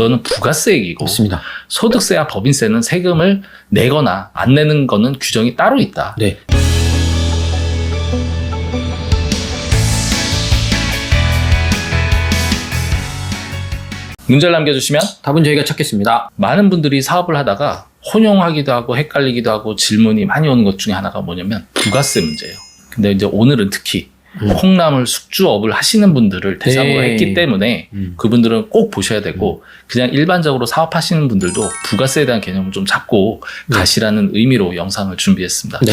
이거는 부가세액이고 맞습니다. 소득세와 법인세는 세금을 내거나 안 내는 거는 규정이 따로 있다. 네. 문제를 남겨주시면 답은 저희가 찾겠습니다. 많은 분들이 사업을 하다가 혼용하기도 하고 헷갈리기도 하고 질문이 많이 오는 것 중에 하나가 뭐냐면 부가세 문제예요. 근데 이제 오늘은 특히 콩나물 숙주업을 하시는 분들을 대상으로 네. 했기 때문에 그분들은 꼭 보셔야 되고 그냥 일반적으로 사업하시는 분들도 부가세에 대한 개념을 좀 잡고 가시라는 의미로 영상을 준비했습니다. 네.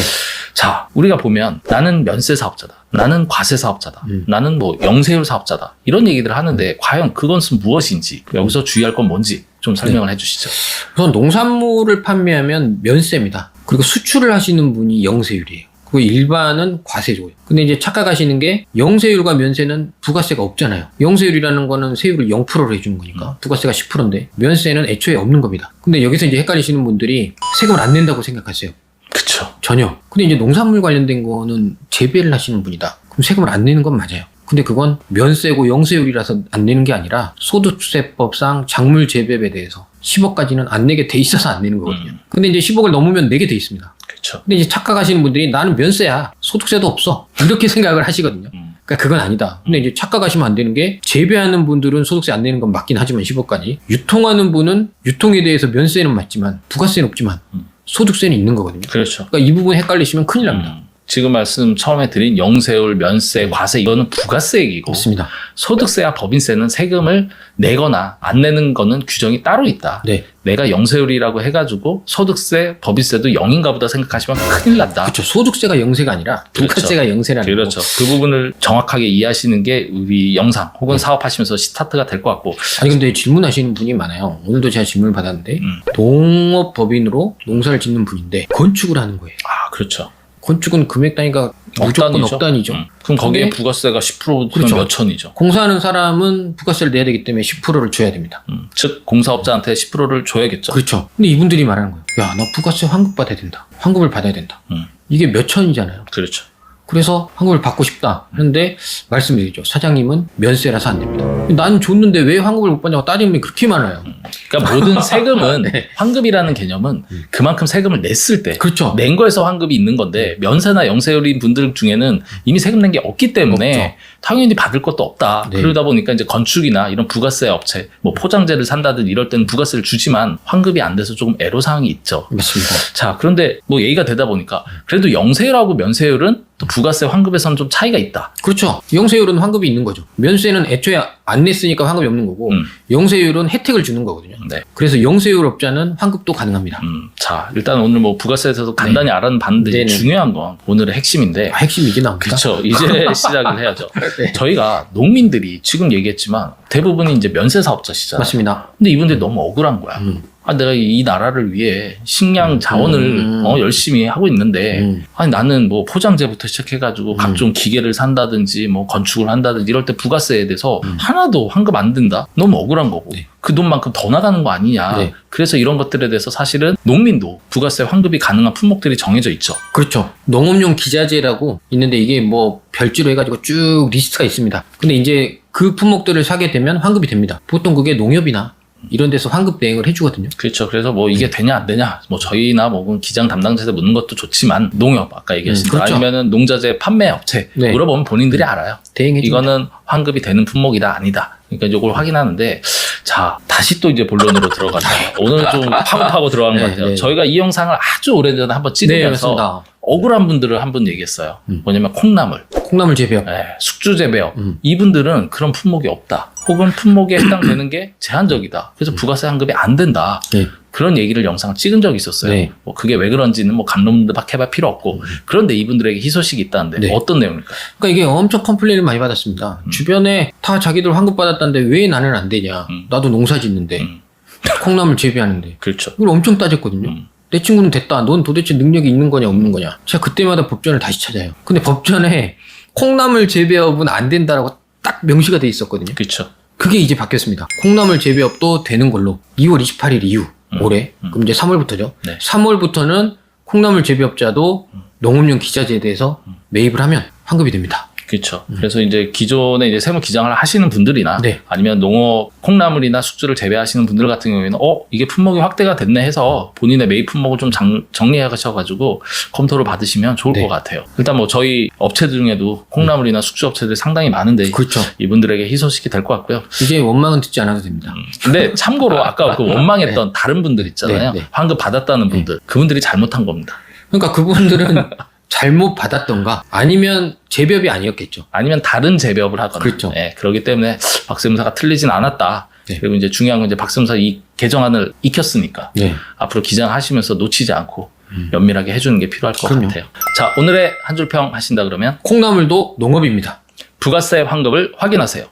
자, 우리가 보면 나는 면세 사업자다. 나는 과세 사업자다. 나는 뭐 영세율 사업자다. 이런 얘기들을 하는데 과연 그것은 무엇인지 여기서 주의할 건 뭔지 좀 설명을 해주시죠. 우선 농산물을 판매하면 면세입니다. 그리고 수출을 하시는 분이 영세율이에요. 그리고 일반은 과세죠. 근데 이제 착각하시는 게 영세율과 면세는 부가세가 없잖아요. 영세율이라는 거는 세율을 0%로 해주는 거니까 부가세가 10%인데 면세는 애초에 없는 겁니다. 근데 여기서 이제 헷갈리시는 분들이 세금을 안 낸다고 생각하세요. 그쵸. 전혀. 근데 이제 농산물 관련된 거는 재배를 하시는 분이다. 그럼 세금을 안 내는 건 맞아요. 근데 그건 면세고 영세율이라서 안 내는 게 아니라 소득세법상 작물 재배에 대해서 10억까지는 안 내게 돼 있어서 안 내는 거거든요. 근데 이제 10억을 넘으면 내게 돼 있습니다. 그쵸. 근데 이제 착각하시는 분들이 나는 면세야. 소득세도 없어. 이렇게 생각을 하시거든요. 그러니까 그건 아니다. 근데 이제 착각하시면 안 되는 게 재배하는 분들은 소득세 안 내는 건 맞긴 하지만 10억까지. 유통하는 분은 유통에 대해서 면세는 맞지만 부가세는 없지만 소득세는 있는 거거든요. 그렇죠. 그러니까 이 부분 헷갈리시면 큰일 납니다. 지금 말씀 처음에 드린 영세율, 면세, 과세 이거는 부가세액이고 맞습니다. 소득세와 법인세는 세금을 내거나 안 내는 거는 규정이 따로 있다. 네. 내가 영세율이라고 해가지고 소득세, 법인세도 0인가 보다 생각하시면 큰일 난다. 그렇죠. 소득세가 영세가 아니라 부가세가 그렇죠. 영세라는 그렇죠. 거. 그 부분을 정확하게 이해하시는 게 우리 영상 혹은 사업하시면서 스타트가 될 것 같고. 아니 근데 질문하시는 분이 많아요. 오늘도 제가 질문을 받았는데 동업법인으로 농사를 짓는 분인데 건축을 하는 거예요. 아, 그렇죠. 건축은 금액 단위가 무조건 억 단위죠. 그럼 거기에 근데 부가세가 10%면 그렇죠. 몇 천이죠. 공사하는 사람은 부가세를 내야 되기 때문에 10%를 줘야 됩니다. 즉 공사업자한테 10%를 줘야겠죠. 그렇죠. 근데 이분들이 말하는 거예요. 야, 나 부가세 환급 받아야 된다. 환급을 받아야 된다. 이게 몇 천이잖아요. 그렇죠. 그래서 환급을 받고 싶다 하는데 말씀드리죠. 사장님은 면세라서 안 됩니다. 난 줬는데 왜 환급을 못 받냐고 따지는 분이 그렇게 많아요. 그러니까 모든 세금은 네. 환급이라는 개념은 그만큼 세금을 냈을 때 그렇죠. 낸 거에서 환급이 있는 건데 면세나 영세율인 분들 중에는 이미 세금 낸 게 없기 때문에 없죠. 당연히 받을 것도 없다. 네. 그러다 보니까 이제 건축이나 이런 부가세 업체, 뭐 포장재를 산다든 이럴 때는 부가세를 주지만 환급이 안 돼서 조금 애로사항이 있죠. 맞습니다. 자, 그런데 뭐 얘기가 되다 보니까 그래도 영세율하고 면세율은 또 부가세 환급에서는 좀 차이가 있다. 그렇죠. 영세율은 환급이 있는 거죠. 면세는 애초에 안 냈으니까 환급이 없는 거고 영세율은 혜택을 주는 거거든요. 네. 그래서 영세율 업자는 환급도 가능합니다. 자, 일단 오늘 뭐 부가세에서도 간단히 알아봤는데 네네. 중요한 건 오늘의 핵심인데 핵심이 이게 나옵니다. 그렇죠. 이제 시작을 해야죠. 네. 저희가 농민들이 지금 얘기했지만 대부분이 이제 면세 사업자시잖아요. 맞습니다. 근데 이분들이 너무 억울한 거야. 아, 내가 이 나라를 위해 식량 자원을 열심히 하고 있는데 아니 나는 뭐 포장재부터 시작해가지고 각종 기계를 산다든지 뭐 건축을 한다든지 이럴 때 부가세에 대해서 하나도 환급 안 든다? 너무 억울한 거고 네. 그 돈만큼 더 나가는 거 아니냐. 네. 그래서 이런 것들에 대해서 사실은 농민도 부가세 환급이 가능한 품목들이 정해져 있죠. 그렇죠. 농업용 기자재라고 있는데 이게 뭐 별지로 해가지고 쭉 리스트가 있습니다. 근데 이제 그 품목들을 사게 되면 환급이 됩니다. 보통 그게 농협이나 이런 데서 환급 대행을 해주거든요. 그렇죠. 그래서 뭐 이게 되냐 안 되냐 뭐 저희나 뭐 기장 담당자한테 묻는 것도 좋지만 농협 아까 얘기했습니다. 그렇죠. 아니면은 농자재 판매 업체 네. 물어보면 본인들이 알아요. 대행해줍니다. 이거는 환급이 되는 품목이다 아니다. 그러니까 이걸 확인하는데 자 다시 또 이제 본론으로 들어가죠. 오늘은 좀 파고 들어가는 것 같아요. 네. 저희가 이 영상을 아주 오래전에 한번 찍으면서 맞습니다. 억울한 분들을 한번 얘기했어요. 뭐냐면 콩나물, 콩나물 재배업. 숙주 재배업 이분들은 그런 품목이 없다. 혹은 품목에 해당되는 게 제한적이다. 그래서 부가세 환급이 안 된다. 네. 그런 얘기를 영상을 찍은 적이 있었어요. 네. 뭐 그게 왜 그런지는 뭐 감론문박 해볼 필요 없고 그런데 이분들에게 희소식이 있다는데 네. 어떤 내용일까요? 그러니까 이게 엄청 컴플레인을 많이 받았습니다. 주변에 다 자기들 환급 받았다는데 왜 나는 안 되냐. 나도 농사 짓는데 콩나물 재배하는데 그렇죠. 이걸 엄청 따졌거든요. 내 친구는 됐다. 넌 도대체 능력이 있는 거냐 없는 거냐. 제가 그때마다 법전을 다시 찾아요. 근데 법전에 콩나물 재배업은 안 된다라고 딱 명시가 돼 있었거든요. 그렇죠. 그게 이제 바뀌었습니다. 콩나물 재배업도 되는 걸로 2월 28일 이후 올해 그럼 이제 3월부터죠. 네. 3월부터는 콩나물 재배업자도 농업용 기자재에 대해서 매입을 하면 환급이 됩니다. 그렇죠. 그래서 이제 기존에 이제 세무 기장을 하시는 분들이나 네. 아니면 농업 콩나물이나 숙주를 재배하시는 분들 같은 경우에는 이게 품목이 확대가 됐네 해서 본인의 매입 품목을 좀 정리하셔가지고 검토를 받으시면 좋을 네. 것 같아요. 일단 뭐 저희 업체들 중에도 콩나물이나 숙주 업체들 상당히 많은데 그렇죠. 이분들에게 희소식이 될 것 같고요. 이제 원망은 듣지 않아도 됩니다. 근데 참고로 아까 그 원망했던 다른 분들 있잖아요. 네, 네. 환급 받았다는 분들 그분들이 잘못한 겁니다. 그러니까 그분들은 잘못 받았던가 아니면 제법이 아니었겠죠. 아니면 다른 재배업을 하거나. 그렇죠. 예, 그렇기 때문에 박세무사가 틀리진 않았다. 네. 그리고 이제 중요한 건 이제 박세무사 이 개정안을 익혔으니까 네. 앞으로 기장하시면서 놓치지 않고 면밀하게 해주는 게 필요할 것 그럼요. 같아요. 자, 오늘의 한 줄 평 하신다 그러면 콩나물도 농업입니다. 부가세 환급을 확인하세요.